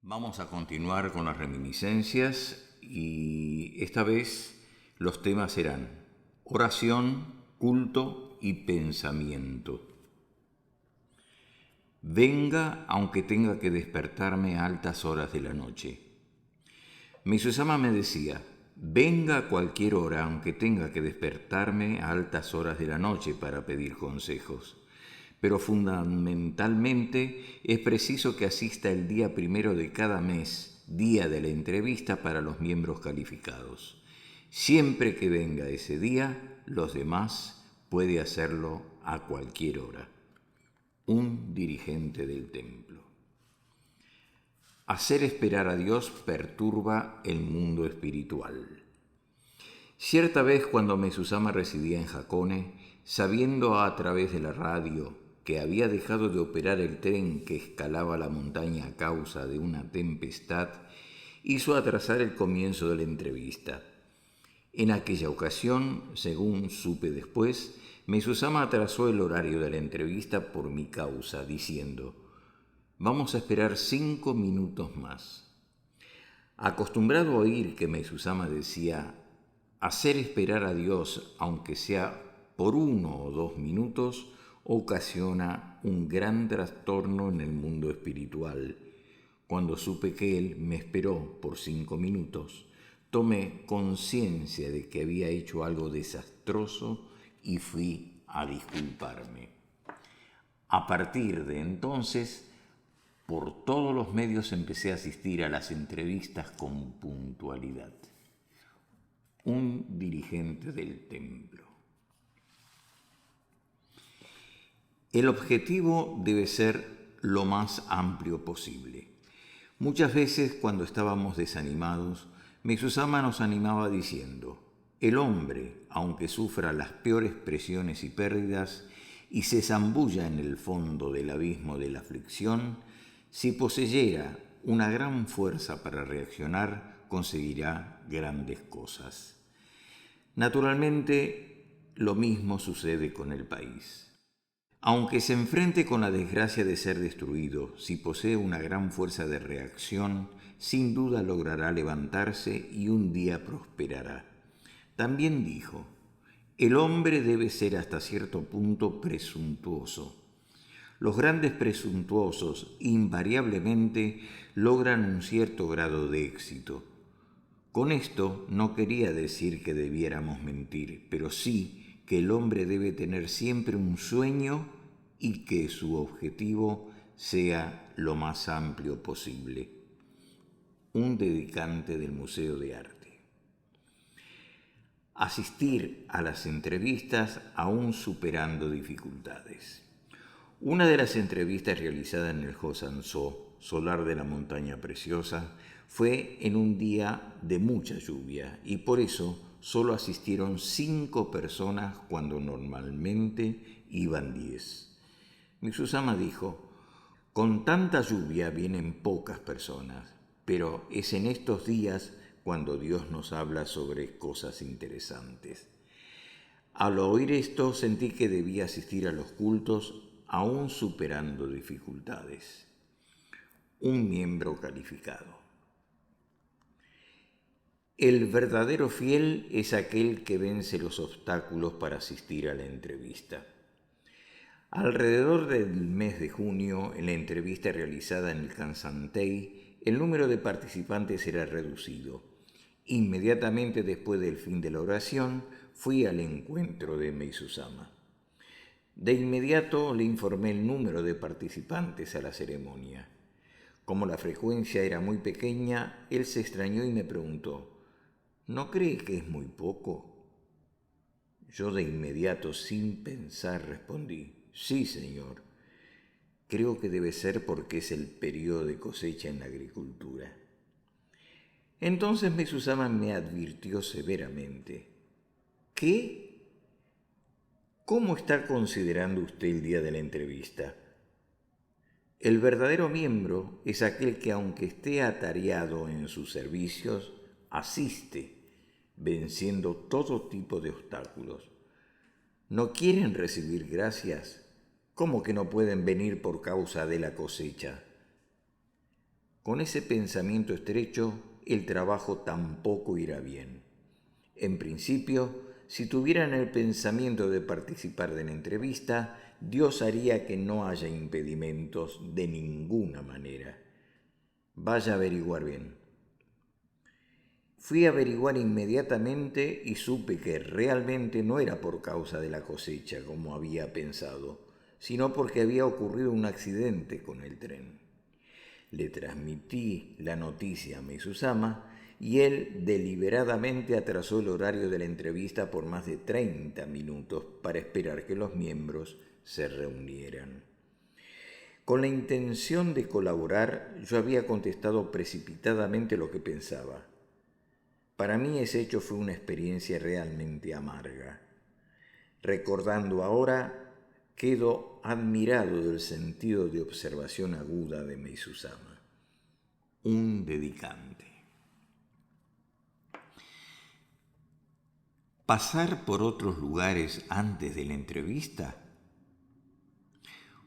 Vamos a continuar con las reminiscencias y esta vez los temas serán oración, culto y pensamiento. Venga aunque tenga que despertarme a altas horas de la noche. Mi Susama me decía, venga a cualquier hora aunque tenga que despertarme a altas horas de la noche para pedir consejos. Pero fundamentalmente es preciso que asista el día 1 de cada mes, día de la entrevista para los miembros calificados. Siempre que venga ese día, los demás puede hacerlo a cualquier hora. Un dirigente del templo. Hacer esperar a Dios perturba el mundo espiritual. Cierta vez cuando Mesusama residía en Jacone, sabiendo a través de la radio que había dejado de operar el tren que escalaba la montaña a causa de una tempestad, hizo atrasar el comienzo de la entrevista. En aquella ocasión, según supe después, Mesusama atrasó el horario de la entrevista por mi causa, diciendo: «Vamos a esperar 5 minutos más». Acostumbrado a oír que Mesusama decía: «Hacer esperar a Dios, aunque sea por 1 o 2 minutos, ocasiona un gran trastorno en el mundo espiritual». Cuando supe que él me esperó por 5 minutos, tomé conciencia de que había hecho algo desastroso y fui a disculparme. A partir de entonces, por todos los medios empecé a asistir a las entrevistas con puntualidad. Un dirigente del templo. El objetivo debe ser lo más amplio posible. Muchas veces, cuando estábamos desanimados, Mesusama nos animaba diciendo: «El hombre, aunque sufra las peores presiones y pérdidas y se zambulla en el fondo del abismo de la aflicción, si poseyera una gran fuerza para reaccionar, conseguirá grandes cosas». Naturalmente, lo mismo sucede con el país. Aunque se enfrente con la desgracia de ser destruido, si posee una gran fuerza de reacción, sin duda logrará levantarse y un día prosperará. También dijo: «El hombre debe ser hasta cierto punto presuntuoso. Los grandes presuntuosos invariablemente logran un cierto grado de éxito». Con esto no quería decir que debiéramos mentir, pero sí que el hombre debe tener siempre un sueño y que su objetivo sea lo más amplio posible. Un dedicante del Museo de Arte. Asistir a las entrevistas aún superando dificultades. Una de las entrevistas realizadas en el Josansó, solar de la montaña preciosa, fue en un día de mucha lluvia y por eso solo asistieron 5 personas cuando normalmente iban 10. Mesusama dijo: «Con tanta lluvia vienen pocas personas, pero es en estos días cuando Dios nos habla sobre cosas interesantes». Al oír esto sentí que debía asistir a los cultos aún superando dificultades. Un miembro calificado. El verdadero fiel es aquel que vence los obstáculos para asistir a la entrevista. Alrededor del mes de junio, en la entrevista realizada en el Kansanthei, el número de participantes era reducido. Inmediatamente después del fin de la oración, fui al encuentro de Mesusama. De inmediato le informé el número de participantes a la ceremonia. Como la frecuencia era muy pequeña, él se extrañó y me preguntó: «¿No cree que es muy poco?». Yo de inmediato, sin pensar, respondí: «Sí, señor. Creo que debe ser porque es el periodo de cosecha en la agricultura». Entonces Mesusama me advirtió severamente: «¿Qué? ¿Cómo está considerando usted el día de la entrevista? El verdadero miembro es aquel que, aunque esté atareado en sus servicios, asiste, venciendo todo tipo de obstáculos. ¿No quieren recibir gracias? ¿Cómo que no pueden venir por causa de la cosecha? Con ese pensamiento estrecho, el trabajo tampoco irá bien. En principio, si tuvieran el pensamiento de participar de la entrevista, Dios haría que no haya impedimentos de ninguna manera. Vaya a averiguar bien. Fui a averiguar inmediatamente y supe que realmente no era por causa de la cosecha, como había pensado, sino porque había ocurrido un accidente con el tren. Le transmití la noticia a Meizu-sama y él deliberadamente atrasó el horario de la entrevista por más de 30 minutos para esperar que los miembros se reunieran. Con la intención de colaborar, yo había contestado precipitadamente lo que pensaba. Para mí ese hecho fue una experiencia realmente amarga. Recordando ahora, quedo admirado del sentido de observación aguda de Meizu-sama. Un dedicante. ¿Pasar por otros lugares antes de la entrevista?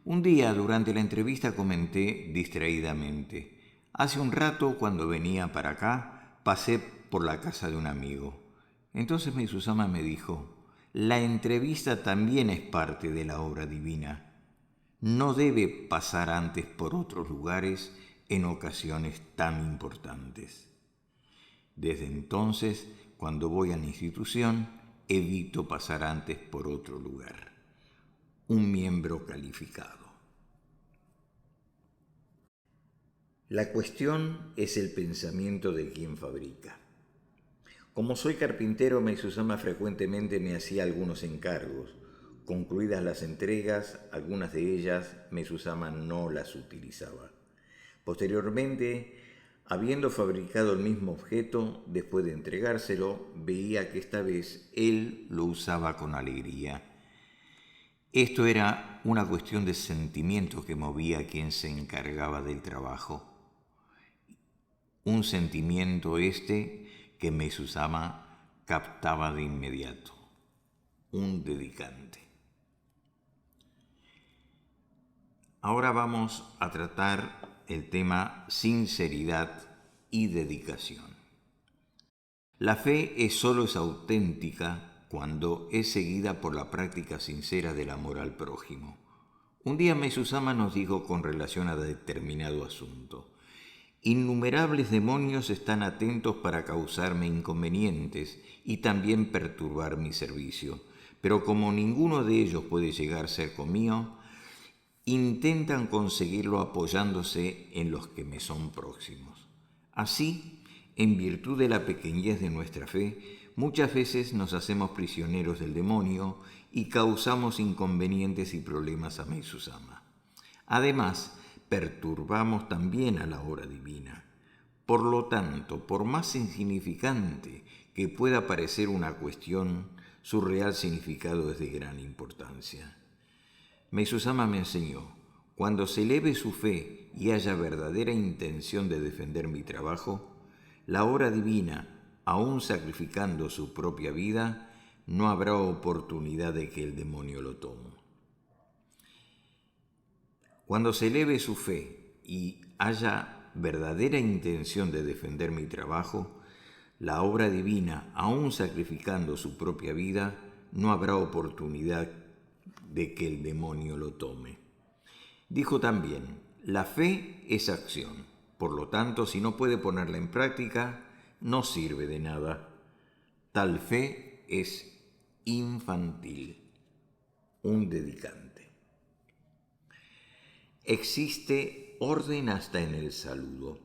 Un día durante la entrevista comenté distraídamente: hace un rato, cuando venía para acá, pasé por la casa de un amigo. Entonces Meizu-sama me dijo: la entrevista también es parte de la obra divina. No debe pasar antes por otros lugares en ocasiones tan importantes. Desde entonces, cuando voy a la institución, evito pasar antes por otro lugar. Un miembro calificado. La cuestión es el pensamiento de quien fabrica. Como soy carpintero, Meizu-sama frecuentemente me hacía algunos encargos. Concluidas las entregas, algunas de ellas Meizu-sama no las utilizaba. Posteriormente, habiendo fabricado el mismo objeto, después de entregárselo, veía que esta vez él lo usaba con alegría. Esto era una cuestión de sentimiento que movía a quien se encargaba del trabajo. Un sentimiento que Meizu-sama captaba de inmediato. Un dedicante. Ahora vamos a tratar el tema sinceridad y dedicación. La fe solo es auténtica cuando es seguida por la práctica sincera del amor al prójimo. Un día Meizu-sama nos dijo con relación a determinado asunto: innumerables demonios están atentos para causarme inconvenientes y también perturbar mi servicio, pero como ninguno de ellos puede llegar a ser conmigo, intentan conseguirlo apoyándose en los que me son próximos. Así, en virtud de la pequeñez de nuestra fe, muchas veces nos hacemos prisioneros del demonio y causamos inconvenientes y problemas a Meizu-sama. Además, perturbamos también a la obra divina. Por lo tanto, por más insignificante que pueda parecer una cuestión, su real significado es de gran importancia. Meizu-sama me enseñó: cuando se eleve su fe y haya verdadera intención de defender mi trabajo, la obra divina, aun sacrificando su propia vida, no habrá oportunidad de que el demonio lo tome. Cuando se eleve su fe y haya verdadera intención de defender mi trabajo, la obra divina, aun sacrificando su propia vida, no habrá oportunidad de que el demonio lo tome. Dijo también: la fe es acción, por lo tanto, si no puede ponerla en práctica, no sirve de nada. Tal fe es infantil. Un dedicante. Existe orden hasta en el saludo.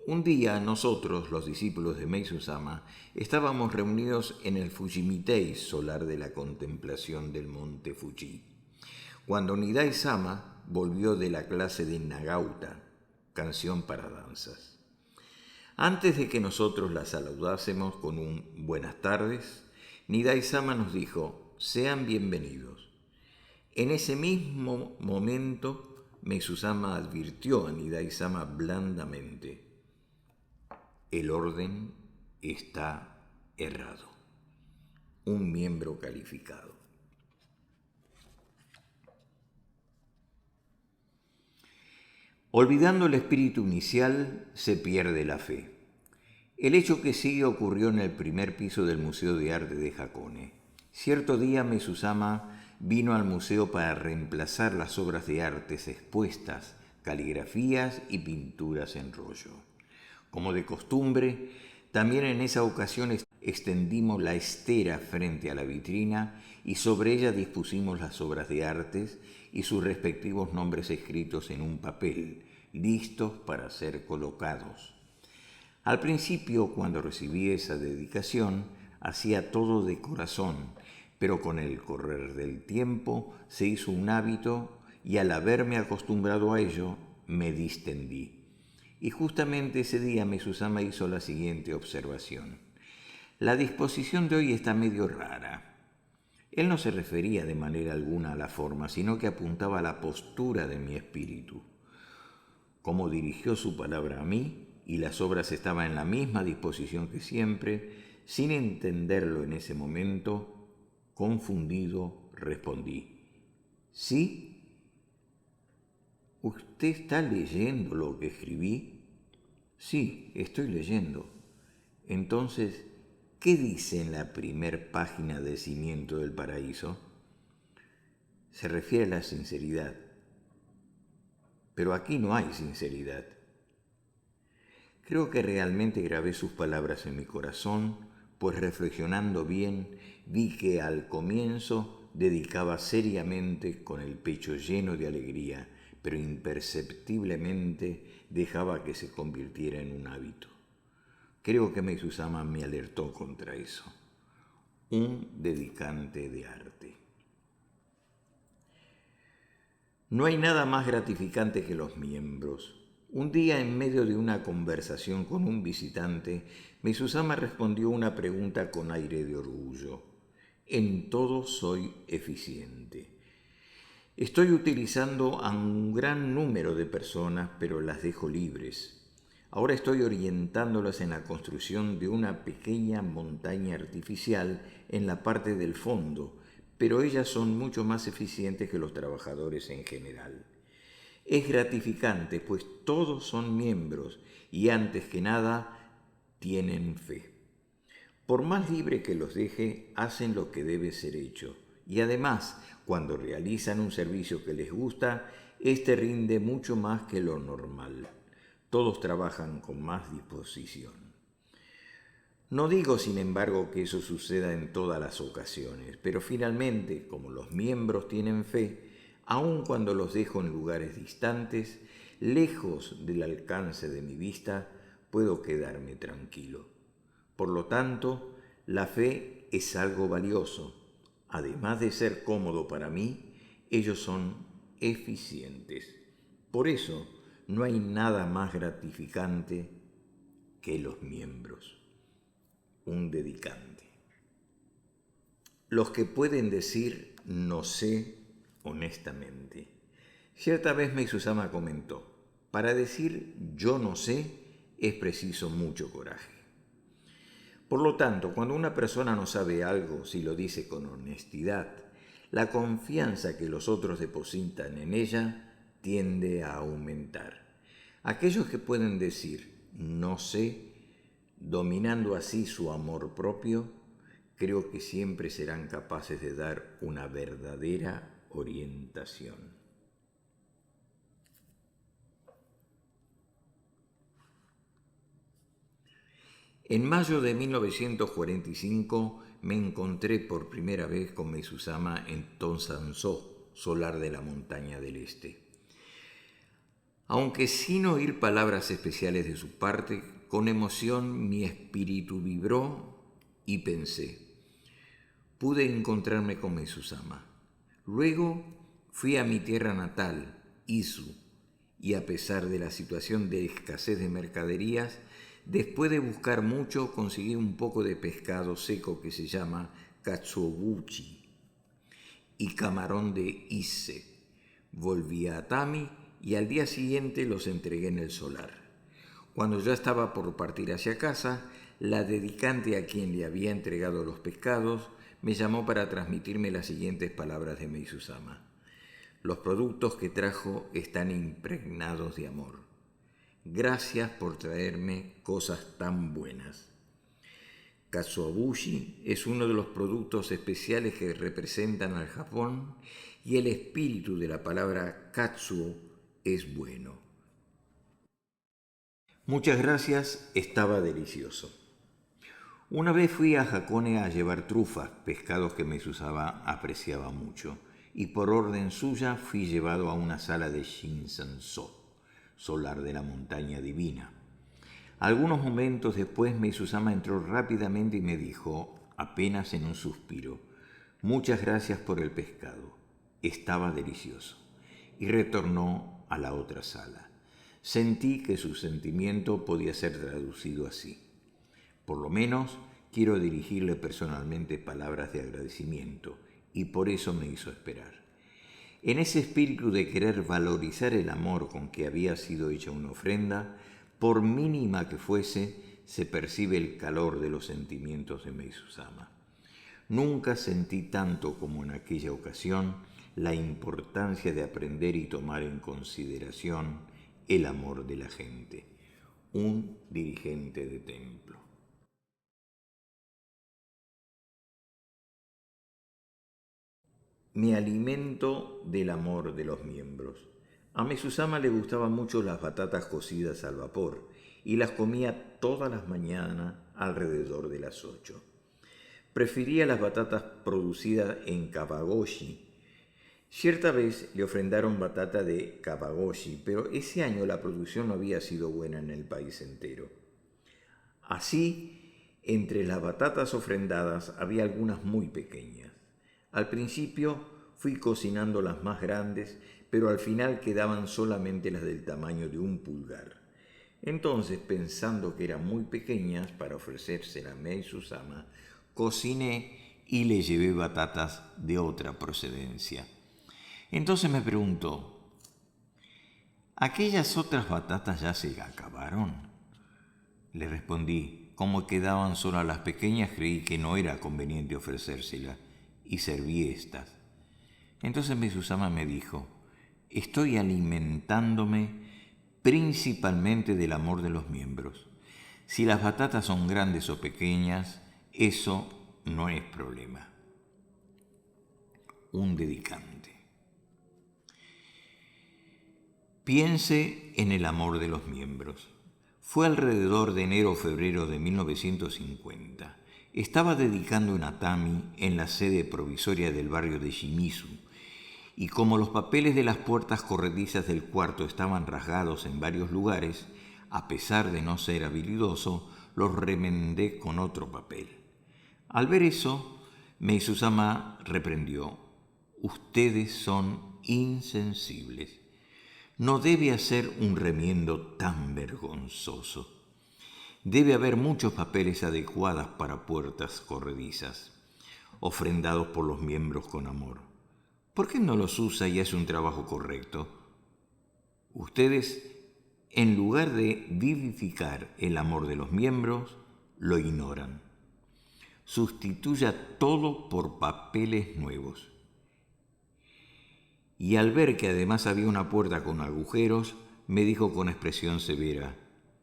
Un día nosotros, los discípulos de Meizu-sama, estábamos reunidos en el Fujimitei, solar de la contemplación del monte Fuji, cuando Nidai-sama volvió de la clase de Nagauta, canción para danzas. Antes de que nosotros la saludásemos con un buenas tardes, Nidai-sama nos dijo: sean bienvenidos. En ese mismo momento, Meizu-sama advirtió a Nidai-sama blandamente: el orden está errado. Un miembro calificado. Olvidando el espíritu inicial, se pierde la fe. El hecho que sigue ocurrió en el primer piso del Museo de Arte de Hakone. Cierto día Mesuzama vino al museo para reemplazar las obras de artes expuestas, caligrafías y pinturas en rollo. Como de costumbre, también en esa ocasión extendimos la estera frente a la vitrina y sobre ella dispusimos las obras de artes y sus respectivos nombres escritos en un papel, listos para ser colocados. Al principio, cuando recibí esa dedicación, hacía todo de corazón, pero con el correr del tiempo se hizo un hábito y al haberme acostumbrado a ello, me distendí. Y justamente ese día Mesuzama hizo la siguiente observación. La disposición de hoy está medio rara. Él no se refería de manera alguna a la forma, sino que apuntaba a la postura de mi espíritu. Como dirigió su palabra a mí, y las obras estaban en la misma disposición que siempre, sin entenderlo en ese momento, confundido, respondí: ¿Sí? ¿Usted está leyendo lo que escribí? Sí, estoy leyendo. Entonces, ¿qué dice en la primer página de Cimiento del Paraíso? Se refiere a la sinceridad. Pero aquí no hay sinceridad. Creo que realmente grabé sus palabras en mi corazón, pues reflexionando bien, vi que al comienzo dedicaba seriamente con el pecho lleno de alegría, pero imperceptiblemente dejaba que se convirtiera en un hábito. Creo que Mesuzama me alertó contra eso. Un dedicante de arte. No hay nada más gratificante que los miembros. Un día, en medio de una conversación con un visitante, Mesuzama respondió una pregunta con aire de orgullo. En todo soy eficiente. Estoy utilizando a un gran número de personas, pero las dejo libres. Ahora estoy orientándolas en la construcción de una pequeña montaña artificial en la parte del fondo, pero ellas son mucho más eficientes que los trabajadores en general. Es gratificante, pues todos son miembros y antes que nada tienen fe. Por más libre que los deje, hacen lo que debe ser hecho. Y además, cuando realizan un servicio que les gusta, éste rinde mucho más que lo normal. Todos trabajan con más disposición. No digo, sin embargo, que eso suceda en todas las ocasiones, pero finalmente, como los miembros tienen fe, aun cuando los dejo en lugares distantes, lejos del alcance de mi vista, puedo quedarme tranquilo. Por lo tanto, la fe es algo valioso. Además de ser cómodo para mí, ellos son eficientes. Por eso, no hay nada más gratificante que los miembros. Un dedicante. Los que pueden decir no sé honestamente. Cierta vez Mesuzama comentó: para decir yo no sé es preciso mucho coraje. Por lo tanto, cuando una persona no sabe algo, si lo dice con honestidad, la confianza que los otros depositan en ella tiende a aumentar. Aquellos que pueden decir no sé, dominando así su amor propio, creo que siempre serán capaces de dar una verdadera orientación. En mayo de 1945 me encontré por primera vez con Mesuzama en Tonsanzó, solar de la montaña del este. Aunque sin oír palabras especiales de su parte, con emoción mi espíritu vibró y pensé: pude encontrarme con Mesuzama. Luego fui a mi tierra natal, Izu, y a pesar de la situación de escasez de mercaderías, después de buscar mucho, conseguí un poco de pescado seco que se llama katsuobuchi y camarón de Ise. Volví a Atami y al día siguiente los entregué en el solar. Cuando ya estaba por partir hacia casa, la dedicante a quien le había entregado los pescados me llamó para transmitirme las siguientes palabras de Mesuzama: Los productos que trajo están impregnados de amor. Gracias por traerme cosas tan buenas. Katsuobushi es uno de los productos especiales que representan al Japón y el espíritu de la palabra katsuo es bueno. Muchas gracias, estaba delicioso. Una vez fui a Hakone a llevar trufas, pescados que Mesusama apreciaba mucho, y por orden suya fui llevado a una sala de Shinsen-so, solar de la montaña divina. Algunos momentos después Mesusama entró rápidamente y me dijo, apenas en un suspiro, muchas gracias por el pescado, estaba delicioso, y retornó a la otra sala. Sentí que su sentimiento podía ser traducido así. Por lo menos quiero dirigirle personalmente palabras de agradecimiento, y por eso me hizo esperar. En ese espíritu de querer valorizar el amor con que había sido hecha una ofrenda, por mínima que fuese, se percibe el calor de los sentimientos de Mesusama. Nunca sentí tanto como en aquella ocasión la importancia de aprender y tomar en consideración el amor de la gente. Un dirigente de templo. Me alimento del amor de los miembros. A Mesusama le gustaban mucho las batatas cocidas al vapor y las comía todas las mañanas alrededor de las 8. Prefería las batatas producidas en Kawagoshi. Cierta vez le ofrendaron batata de Kawagoshi, pero ese año la producción no había sido buena en el país entero. Así, entre las batatas ofrendadas había algunas muy pequeñas. Al principio fui cocinando las más grandes, pero al final quedaban solamente las del tamaño de un pulgar. Entonces, pensando que eran muy pequeñas para ofrecérselas a Mesusama, cociné y le llevé batatas de otra procedencia. Entonces me preguntó, ¿aquellas otras batatas ya se acabaron? Le respondí, como quedaban solas las pequeñas, creí que no era conveniente ofrecérselas y serví estas. Entonces Mesusama me dijo, estoy alimentándome principalmente del amor de los miembros. Si las batatas son grandes o pequeñas, eso no es problema. Un dedicante. Piense en el amor de los miembros. Fue alrededor de enero o febrero de 1950. Estaba dedicando un tatami en la sede provisoria del barrio de Shimizu, y como los papeles de las puertas corredizas del cuarto estaban rasgados en varios lugares, a pesar de no ser habilidoso, los remendé con otro papel. Al ver eso, Mesusama reprendió, ustedes son insensibles. No debe hacer un remiendo tan vergonzoso. Debe haber muchos papeles adecuados para puertas corredizas, ofrendados por los miembros con amor. ¿Por qué no los usa y hace un trabajo correcto? Ustedes, en lugar de vivificar el amor de los miembros, lo ignoran. Sustituya todo por papeles nuevos. Y al ver que además había una puerta con agujeros, me dijo con expresión severa,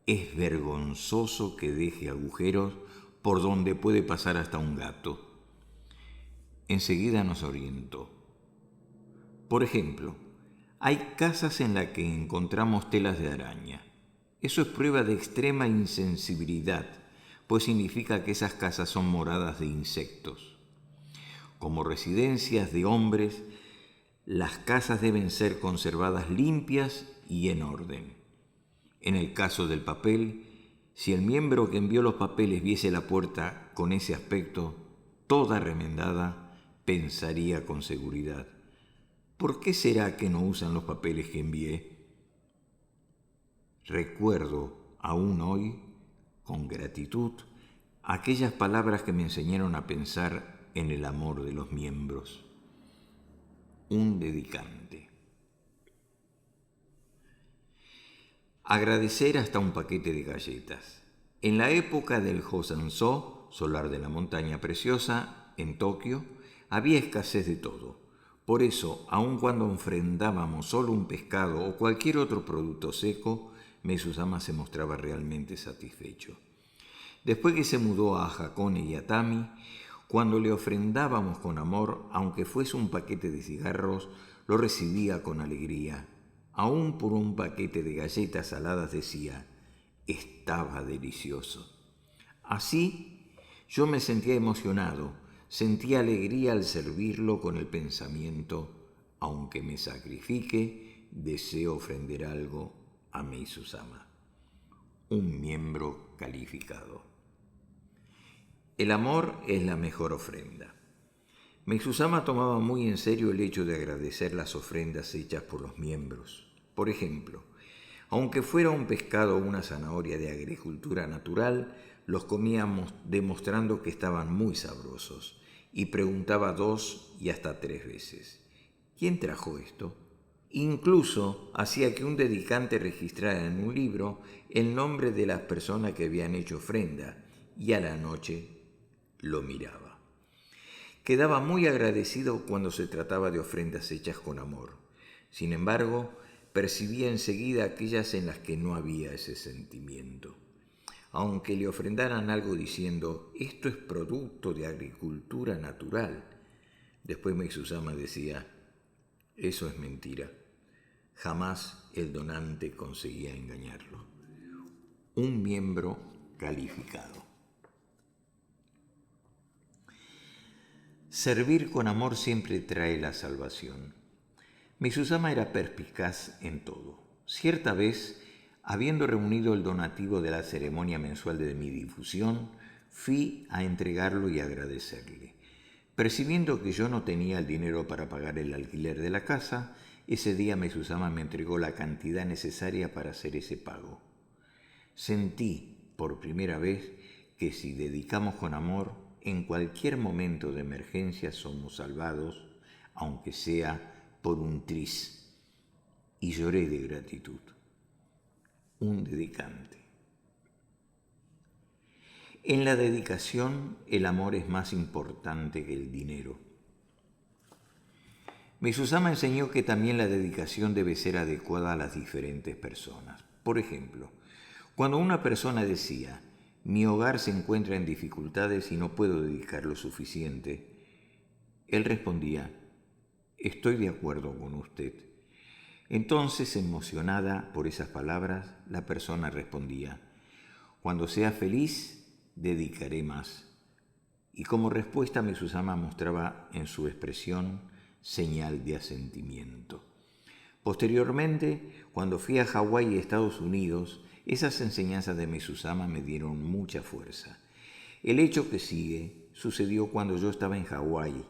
es vergonzoso que deje agujeros por donde puede pasar hasta un gato. Enseguida nos orientó. Por ejemplo, hay casas en las que encontramos telas de araña. Eso es prueba de extrema insensibilidad, pues significa que esas casas son moradas de insectos. Como residencias de hombres, las casas deben ser conservadas limpias y en orden. En el caso del papel, si el miembro que envió los papeles viese la puerta con ese aspecto, toda remendada, pensaría con seguridad, ¿por qué será que no usan los papeles que envié? Recuerdo aún hoy, con gratitud, aquellas palabras que me enseñaron a pensar en el amor de los miembros. Un dedicante. Agradecer hasta un paquete de galletas. En la época del Hosansō, solar de la montaña preciosa, en Tokio, había escasez de todo. Por eso, aun cuando ofrendábamos solo un pescado o cualquier otro producto seco, Mesusama se mostraba realmente satisfecho. Después que se mudó a Hakone y a Tami, cuando le ofrendábamos con amor, aunque fuese un paquete de cigarros, lo recibía con alegría. Aún por un paquete de galletas saladas decía, estaba delicioso. Así, yo me sentía emocionado, sentía alegría al servirlo con el pensamiento, aunque me sacrifique, deseo ofrender algo a Mesusama. Un miembro calificado. El amor es la mejor ofrenda. Mesusama tomaba muy en serio el hecho de agradecer las ofrendas hechas por los miembros. Por ejemplo, aunque fuera un pescado o una zanahoria de agricultura natural, los comíamos demostrando que estaban muy sabrosos, y preguntaba 2 y hasta 3 veces, ¿quién trajo esto? Incluso hacía que un dedicante registrara en un libro el nombre de las personas que habían hecho ofrenda, y a la noche lo miraba. Quedaba muy agradecido cuando se trataba de ofrendas hechas con amor. Sin embargo, percibía enseguida aquellas en las que no había ese sentimiento. Aunque le ofrendaran algo diciendo, esto es producto de agricultura natural, después Mesusama decía, eso es mentira. Jamás el donante conseguía engañarlo. Un miembro calificado. Servir con amor siempre trae la salvación. Mesusama era perspicaz en todo. Cierta vez, habiendo reunido el donativo de la ceremonia mensual de mi difusión, fui a entregarlo y agradecerle. Percibiendo que yo no tenía el dinero para pagar el alquiler de la casa, ese día Mesusama me entregó la cantidad necesaria para hacer ese pago. Sentí, por primera vez, que si dedicamos con amor, en cualquier momento de emergencia somos salvados, aunque sea por un tris, y lloré de gratitud. Un dedicante. En la dedicación, el amor es más importante que el dinero. Mesusama enseñó que también la dedicación debe ser adecuada a las diferentes personas. Por ejemplo, cuando una persona decía, mi hogar se encuentra en dificultades y no puedo dedicar lo suficiente, él respondía, estoy de acuerdo con usted. Entonces, emocionada por esas palabras, la persona respondía, cuando sea feliz, dedicaré más. Y como respuesta, Mesusama mostraba en su expresión señal de asentimiento. Posteriormente, cuando fui a Hawái y Estados Unidos, esas enseñanzas de Mesusama me dieron mucha fuerza. El hecho que sigue sucedió cuando yo estaba en Hawái.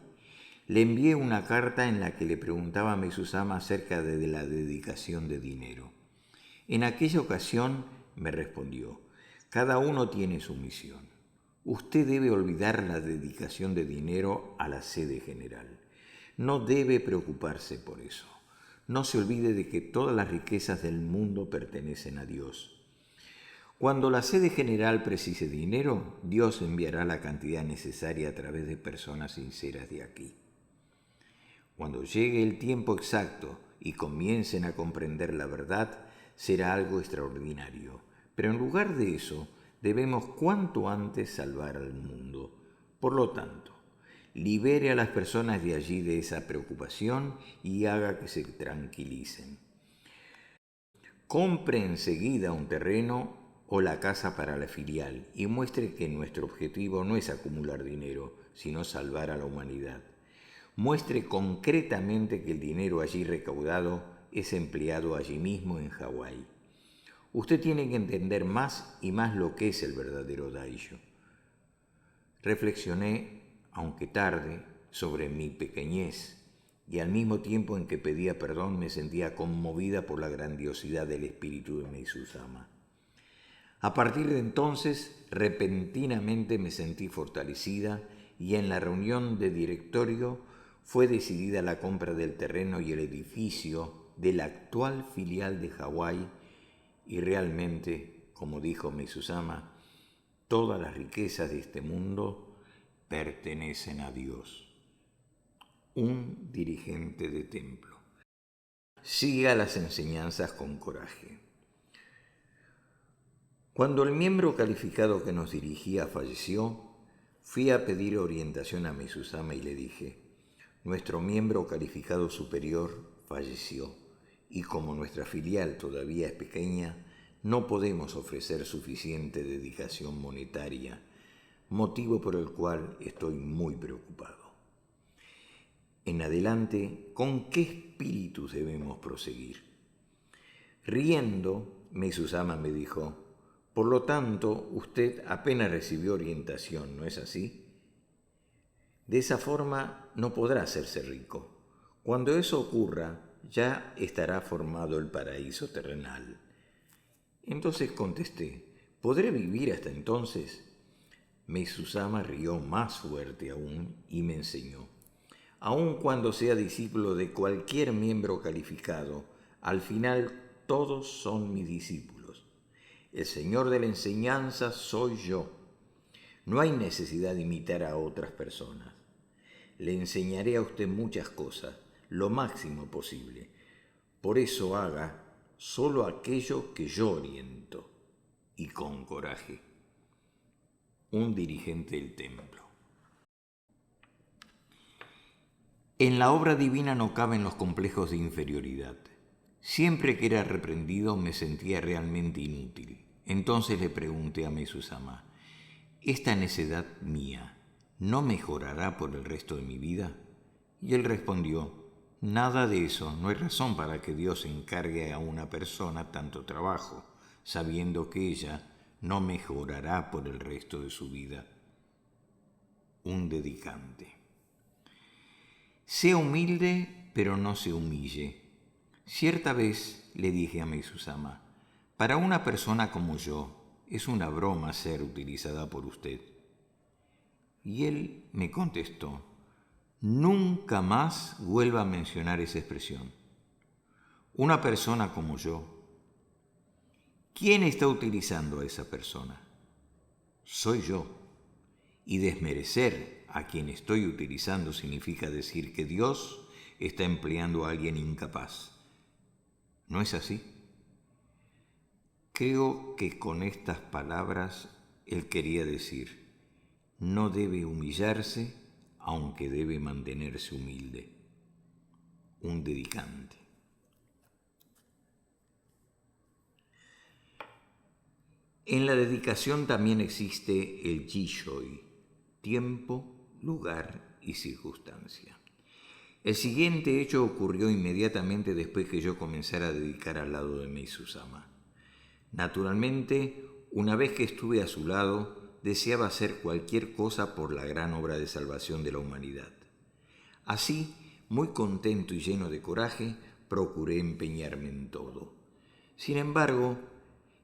Le envié una carta en la que le preguntaba a Mesusama acerca de la dedicación de dinero. En aquella ocasión me respondió, cada uno tiene su misión. Usted debe olvidar la dedicación de dinero a la sede general. No debe preocuparse por eso. No se olvide de que todas las riquezas del mundo pertenecen a Dios. Cuando la sede general precise dinero, Dios enviará la cantidad necesaria a través de personas sinceras de aquí. Cuando llegue el tiempo exacto y comiencen a comprender la verdad, será algo extraordinario. Pero en lugar de eso, debemos cuanto antes salvar al mundo. Por lo tanto, libere a las personas de allí de esa preocupación y haga que se tranquilicen. Compre enseguida un terreno o la casa para la filial y muestre que nuestro objetivo no es acumular dinero, sino salvar a la humanidad. Muestre concretamente que el dinero allí recaudado es empleado allí mismo en Hawái. Usted tiene que entender más y más lo que es el verdadero Daisho. Reflexioné, aunque tarde, sobre mi pequeñez y al mismo tiempo en que pedía perdón me sentía conmovida por la grandiosidad del espíritu de Mesusama. A partir de entonces, repentinamente me sentí fortalecida y en la reunión de directorio fue decidida la compra del terreno y el edificio de la actual filial de Hawái y realmente, como dijo Mesusama, todas las riquezas de este mundo pertenecen a Dios. un dirigente de templo. Siga las enseñanzas con coraje. Cuando el miembro calificado que nos dirigía falleció, fui a pedir orientación a Mesuzama y le dije: nuestro miembro calificado superior falleció y como nuestra filial todavía es pequeña, no podemos ofrecer suficiente dedicación monetaria, motivo por el cual estoy muy preocupado. En adelante, ¿con qué espíritu debemos proseguir? Riendo, Mesuzama me dijo: por lo tanto, usted apenas recibió orientación, ¿no es así? De esa forma no podrá hacerse rico. Cuando eso ocurra, ya estará formado el paraíso terrenal. Entonces contesté: ¿podré vivir hasta entonces? Mesuzama rió más fuerte aún y me enseñó: aun cuando sea discípulo de cualquier miembro calificado, al final todos son mis discípulos. El Señor de la enseñanza soy yo. No hay necesidad de imitar a otras personas. Le enseñaré a usted muchas cosas, lo máximo posible. Por eso haga solo aquello que yo oriento, y con coraje. Un dirigente del templo. En la obra divina no caben los complejos de inferioridad. Siempre que era reprendido me sentía realmente inútil. Entonces le pregunté a Mesuzama: ¿esta necedad mía no mejorará por el resto de mi vida? Y él respondió: nada de eso, no hay razón para que Dios encargue a una persona tanto trabajo, sabiendo que ella no mejorará por el resto de su vida. Un dedicante. Sea humilde, pero no se humille. Cierta vez le dije a Mesuzama: para una persona como yo, es una broma ser utilizada por usted. Y él me contestó: nunca más vuelva a mencionar esa expresión. Una persona como yo. ¿Quién está utilizando a esa persona? Soy yo. Y desmerecer a quien estoy utilizando significa decir que Dios está empleando a alguien incapaz. ¿No es así? Creo que con estas palabras él quería decir: no debe humillarse, aunque debe mantenerse humilde. Un dedicante. En la dedicación también existe el Jishoi: tiempo, lugar y circunstancia. El siguiente hecho ocurrió inmediatamente después que yo comenzara a dedicar al lado de Mesuzama. Naturalmente, una vez que estuve a su lado, deseaba hacer cualquier cosa por la gran obra de salvación de la humanidad. Así, muy contento y lleno de coraje, procuré empeñarme en todo. Sin embargo,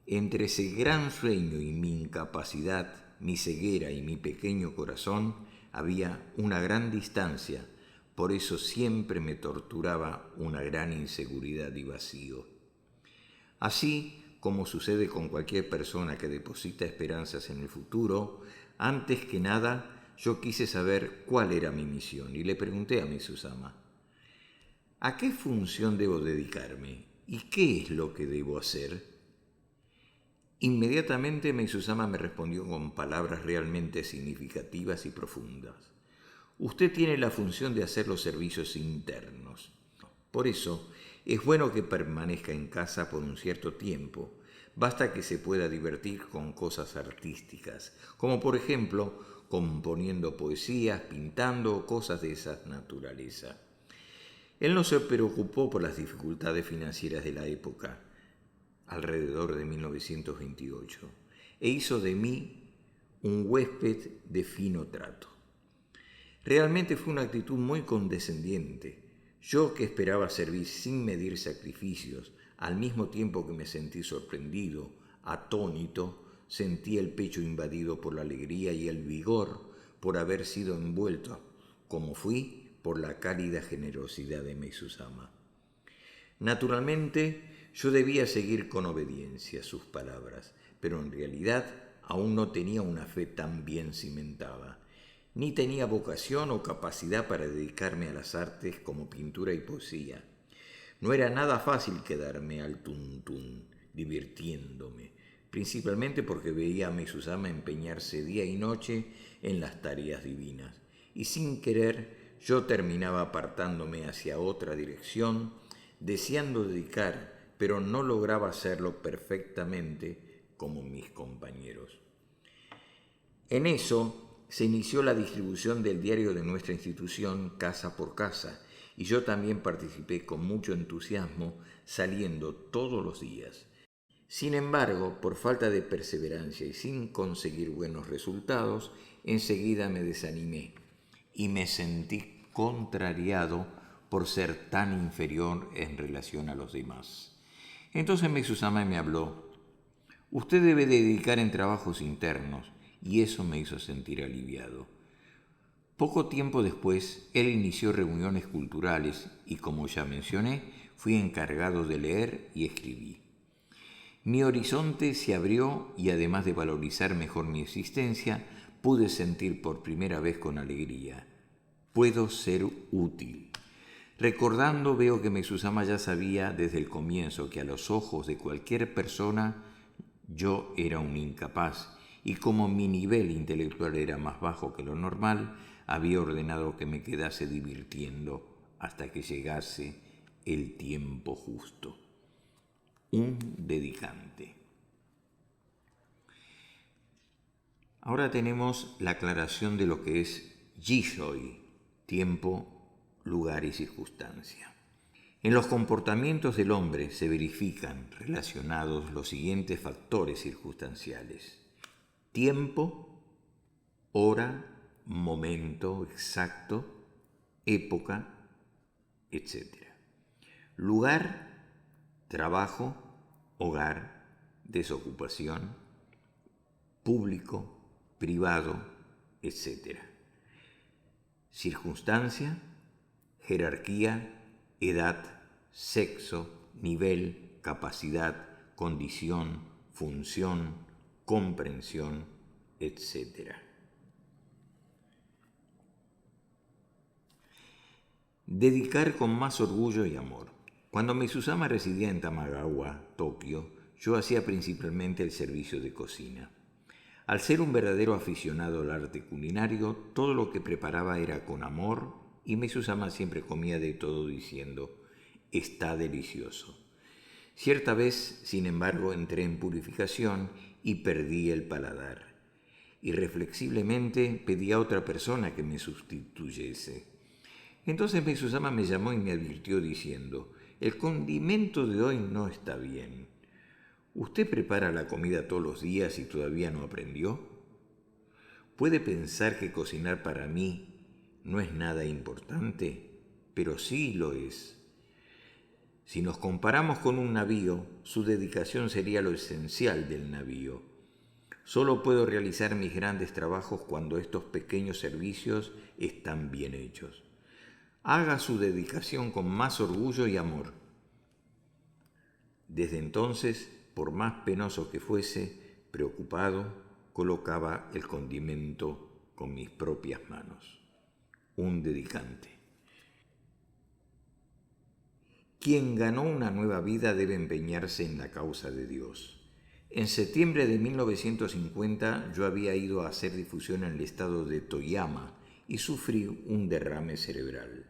entre ese gran sueño y mi incapacidad, mi ceguera y mi pequeño corazón, había una gran distancia. Por eso siempre me torturaba una gran inseguridad y vacío. Así, como sucede con cualquier persona que deposita esperanzas en el futuro, antes que nada yo quise saber cuál era mi misión y le pregunté a Mesuzama: ¿a qué función debo dedicarme y qué es lo que debo hacer? Inmediatamente Mesuzama me respondió con palabras realmente significativas y profundas: usted tiene la función de hacer los servicios internos. Por eso, es bueno que permanezca en casa por un cierto tiempo. Basta que se pueda divertir con cosas artísticas, como por ejemplo componiendo poesías, pintando o cosas de esa naturaleza. Él no se preocupó por las dificultades financieras de la época, alrededor de 1928, e hizo de mí un huésped de fino trato. Realmente fue una actitud muy condescendiente. Yo, que esperaba servir sin medir sacrificios, al mismo tiempo que me sentí sorprendido, atónito, sentí el pecho invadido por la alegría y el vigor por haber sido envuelto, como fui, por la cálida generosidad de Mesuzama. Naturalmente, yo debía seguir con obediencia sus palabras, pero en realidad aún no tenía una fe tan bien cimentada. ni tenía vocación o capacidad para dedicarme a las artes como pintura y poesía. No era nada fácil quedarme al tuntún, divirtiéndome, principalmente porque veía a Mesusama empeñarse día y noche en las tareas divinas, y sin querer yo terminaba apartándome hacia otra dirección, deseando dedicar, pero no lograba hacerlo perfectamente como mis compañeros. En eso se inició la distribución del diario de nuestra institución casa por casa, y yo también participé con mucho entusiasmo, saliendo todos los días. Sin embargo, por falta de perseverancia y sin conseguir buenos resultados, enseguida me desanimé y me sentí contrariado por ser tan inferior en relación a los demás. Entonces Mesusama me habló: usted debe dedicar en trabajos internos, y eso me hizo sentir aliviado. Poco tiempo después, él inició reuniones culturales y, como ya mencioné, fui encargado de leer y escribí. Mi horizonte se abrió y, además de valorizar mejor mi existencia, pude sentir por primera vez con alegría: puedo ser útil. Recordando, veo que Mesusama ya sabía desde el comienzo que a los ojos de cualquier persona yo era un incapaz, y como mi nivel intelectual era más bajo que lo normal, había ordenado que me quedase divirtiendo hasta que llegase el tiempo justo. Un dedicante. Ahora tenemos la aclaración de lo que es Jishoi, tiempo, lugar y circunstancia. En los comportamientos del hombre se verifican relacionados los siguientes factores circunstanciales: tiempo, hora, momento exacto, época, etc. Lugar, trabajo, hogar, desocupación, público, privado, etc. Circunstancia, jerarquía, edad, sexo, nivel, capacidad, condición, función, comprensión, etc. Dedicar con más orgullo y amor. Cuando Mesusama residía en Tamagawa, Tokio, yo hacía principalmente el servicio de cocina. Al ser un verdadero aficionado al arte culinario, todo lo que preparaba era con amor, y Mesusama siempre comía de todo diciendo: está delicioso. Cierta vez, sin embargo, entré en purificación y perdí el paladar. Irreflexiblemente pedí a otra persona que me sustituyese. Entonces Mesusama me llamó y me advirtió diciendo: el condimento de hoy no está bien. ¿Usted prepara la comida todos los días y todavía no aprendió? ¿Puede pensar que cocinar para mí no es nada importante? Pero sí lo es. Si nos comparamos con un navío, su dedicación sería lo esencial del navío. Solo puedo realizar mis grandes trabajos cuando estos pequeños servicios están bien hechos. Haga su dedicación con más orgullo y amor. Desde entonces, por más penoso que fuese, preocupado, colocaba el condimento con mis propias manos. Un dedicante. Quien ganó una nueva vida debe empeñarse en la causa de Dios. En septiembre de 1950 yo había ido a hacer difusión en el estado de Toyama y sufrí un derrame cerebral.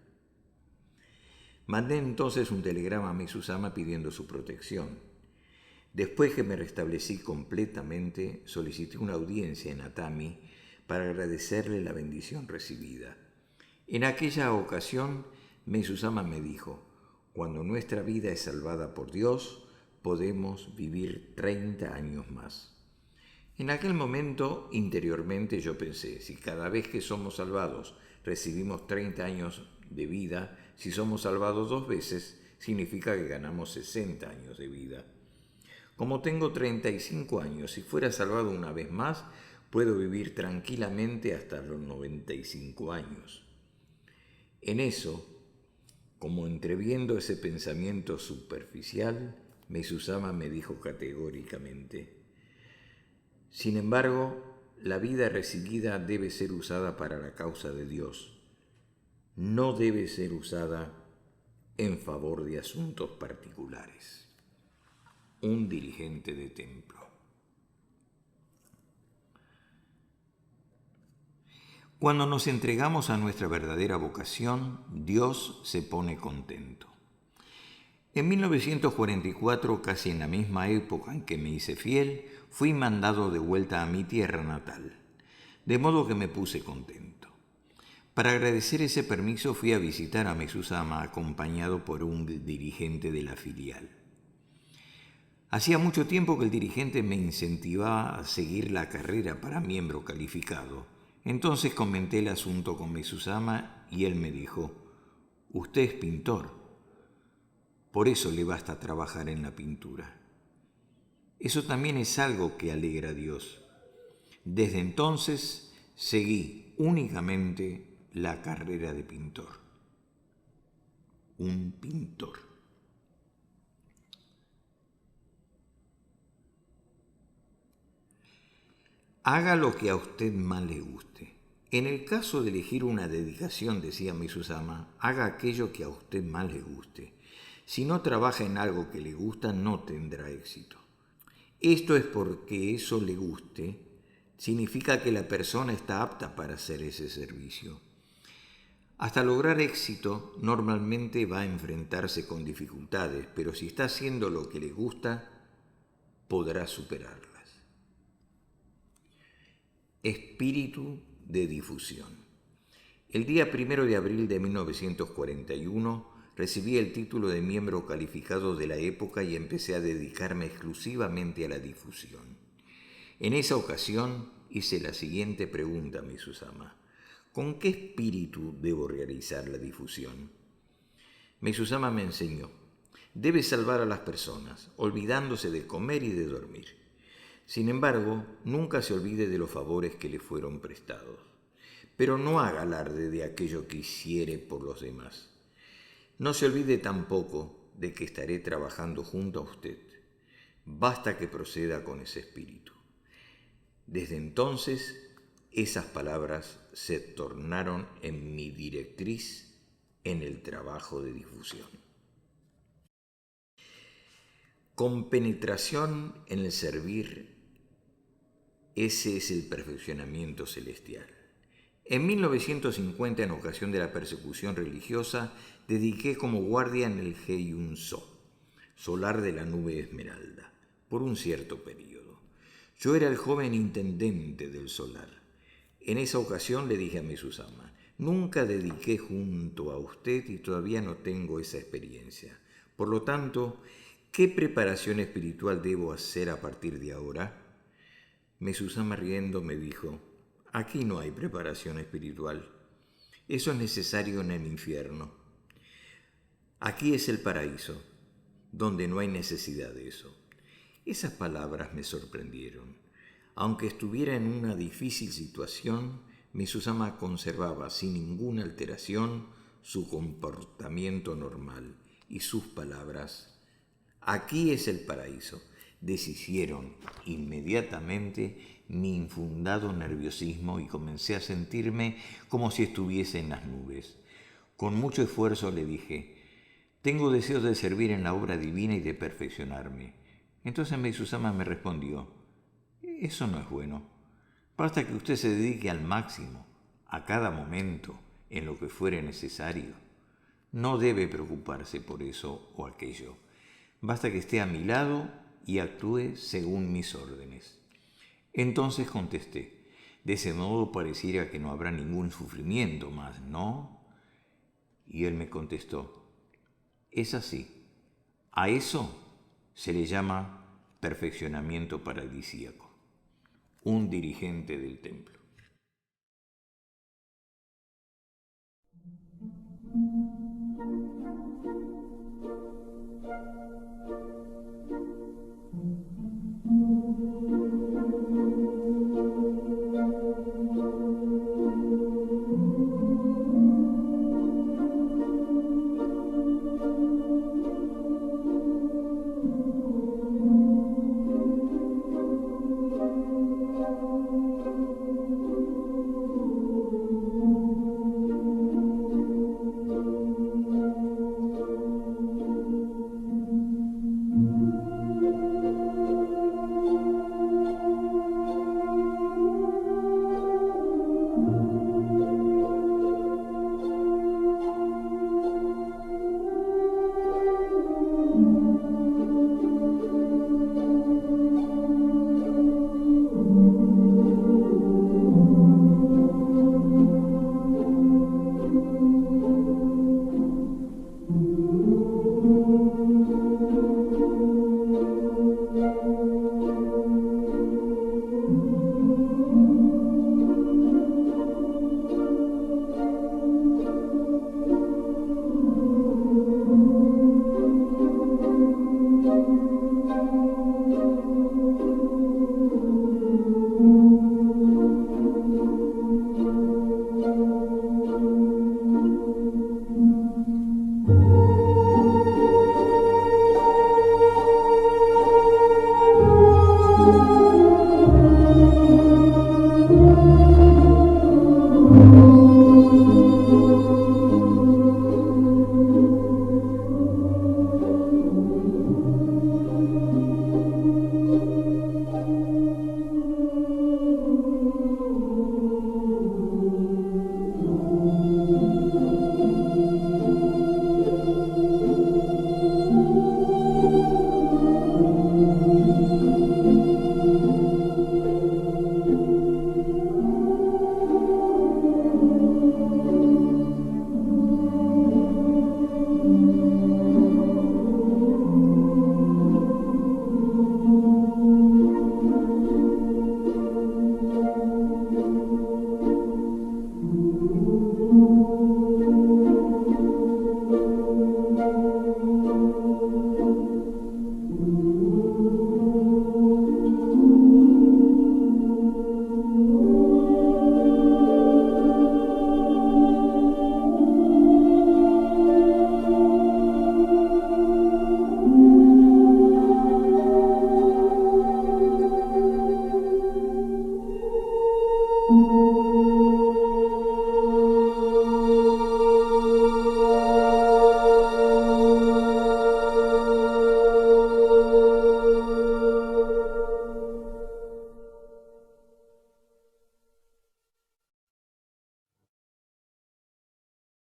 Mandé entonces un telegrama a Mesusama pidiendo su protección. Después que me restablecí completamente, solicité una audiencia en Atami para agradecerle la bendición recibida. En aquella ocasión, Mesusama me dijo: cuando nuestra vida es salvada por Dios, podemos vivir 30 años más. En aquel momento, interiormente, yo pensé: si cada vez que somos salvados recibimos 30 años de vida, si somos salvados 2 veces, significa que ganamos 60 años de vida. Como tengo 35 años, si fuera salvado una vez más, puedo vivir tranquilamente hasta los 95 años. En eso, como entreviendo ese pensamiento superficial, Mesusama me dijo categóricamente: sin embargo, la vida recibida debe ser usada para la causa de Dios. No debe ser usada en favor de asuntos particulares. Un dirigente de templo. Cuando nos entregamos a nuestra verdadera vocación, Dios se pone contento. En 1944, casi en la misma época en que me hice fiel, fui mandado de vuelta a mi tierra natal, de modo que me puse contento. Para agradecer ese permiso fui a visitar a Mesusama acompañado por un dirigente de la filial. Hacía mucho tiempo que el dirigente me incentivaba a seguir la carrera para miembro calificado. Entonces comenté el asunto con Mesusama y él me dijo: «Usted es pintor, por eso le basta trabajar en la pintura». Eso también es algo que alegra a Dios. Desde entonces seguí únicamente la carrera de pintor. Un pintor. Haga lo que a usted más le guste. En el caso de elegir una dedicación, decía Mesusama, haga aquello que a usted más le guste. Si no trabaja en algo que le gusta, no tendrá éxito. Esto es porque eso le guste, significa que la persona está apta para hacer ese servicio. Hasta lograr éxito, normalmente va a enfrentarse con dificultades, pero si está haciendo lo que le gusta, podrá superarlas. Espíritu de difusión. El día 1 de abril de 1941 recibí el título de miembro calificado de la época y empecé a dedicarme exclusivamente a la difusión. En esa ocasión hice la siguiente pregunta a Mesusama: ¿con qué espíritu debo realizar la difusión? Mesusama me enseñó: debe salvar a las personas, olvidándose de comer y de dormir. Sin embargo, nunca se olvide de los favores que le fueron prestados. Pero no haga alarde de aquello que hiciere por los demás. No se olvide tampoco de que estaré trabajando junto a usted. Basta que proceda con ese espíritu. Desde entonces, esas palabras se tornaron en mi directriz en el trabajo de difusión. Compenetración en el servir. Ese es el perfeccionamiento celestial. En 1950, en ocasión de la persecución religiosa, dediqué como guardia en el Heyun-so, solar de la nube esmeralda, por un cierto periodo. Yo era el joven intendente del solar. En esa ocasión le dije a Mesusama: nunca dediqué junto a usted y todavía no tengo esa experiencia. Por lo tanto, ¿qué preparación espiritual debo hacer a partir de ahora? Mesusama, riendo, me dijo: aquí no hay preparación espiritual. Eso es necesario en el infierno. Aquí es el paraíso, donde no hay necesidad de eso. Esas palabras me sorprendieron. Aunque estuviera en una difícil situación, Mesusama conservaba sin ninguna alteración su comportamiento normal y sus palabras: aquí es el paraíso, deshicieron inmediatamente mi infundado nerviosismo y comencé a sentirme como si estuviese en las nubes. Con mucho esfuerzo le dije: tengo deseos de servir en la obra divina y de perfeccionarme. Entonces Mesusama me respondió: eso no es bueno. Basta que usted se dedique al máximo, a cada momento, en lo que fuere necesario. No debe preocuparse por eso o aquello. Basta que esté a mi lado y actúe según mis órdenes. Entonces contesté: de ese modo pareciera que no habrá ningún sufrimiento más, ¿no? Y él me contestó: es así. A eso se le llama perfeccionamiento paradisíaco. Un dirigente del templo.